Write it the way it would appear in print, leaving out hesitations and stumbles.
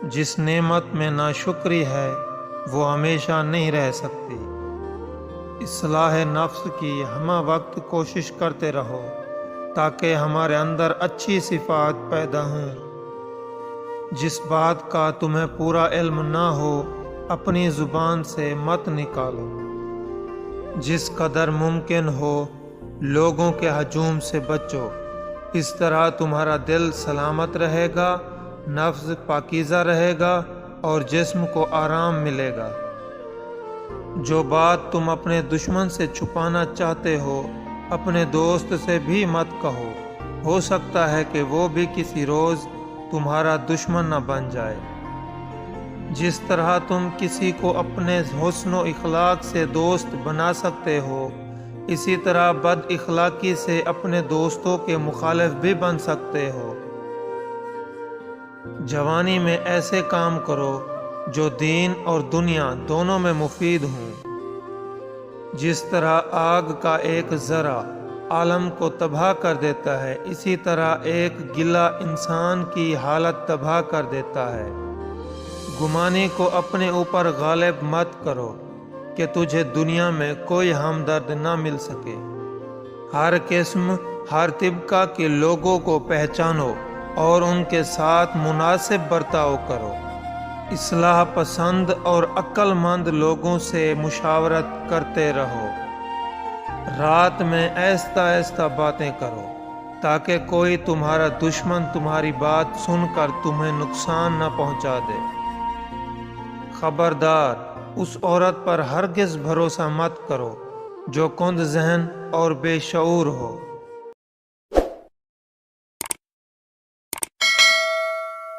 جس نعمت میں ناشکری ہے وہ ہمیشہ نہیں رہ سکتی۔ اصلاح نفس کی ہمہ وقت کوشش کرتے رہو تاکہ ہمارے اندر اچھی صفات پیدا ہوں۔ جس بات کا تمہیں پورا علم نہ ہو اپنی زبان سے مت نکالو۔ جس قدر ممکن ہو لوگوں کے ہجوم سے بچو، اس طرح تمہارا دل سلامت رہے گا، نفس پاکیزہ رہے گا اور جسم کو آرام ملے گا۔ جو بات تم اپنے دشمن سے چھپانا چاہتے ہو اپنے دوست سے بھی مت کہو، ہو سکتا ہے کہ وہ بھی کسی روز تمہارا دشمن نہ بن جائے۔ جس طرح تم کسی کو اپنے حسن و اخلاق سے دوست بنا سکتے ہو، اسی طرح بد اخلاقی سے اپنے دوستوں کے مخالف بھی بن سکتے ہو۔ جوانی میں ایسے کام کرو جو دین اور دنیا دونوں میں مفید ہوں۔ جس طرح آگ کا ایک ذرہ عالم کو تباہ کر دیتا ہے، اسی طرح ایک گلہ انسان کی حالت تباہ کر دیتا ہے۔ گمانی کو اپنے اوپر غالب مت کرو کہ تجھے دنیا میں کوئی ہمدرد نہ مل سکے۔ ہر قسم، ہر طبقہ کے لوگوں کو پہچانو اور ان کے ساتھ مناسب برتاؤ کرو۔ اصلاح پسند اور عقل مند لوگوں سے مشاورت کرتے رہو۔ رات میں آہستہ آہستہ باتیں کرو تاکہ کوئی تمہارا دشمن تمہاری بات سن کر تمہیں نقصان نہ پہنچا دے۔ خبردار، اس عورت پر ہرگز بھروسہ مت کرو جو کند ذہن اور بے شعور ہو۔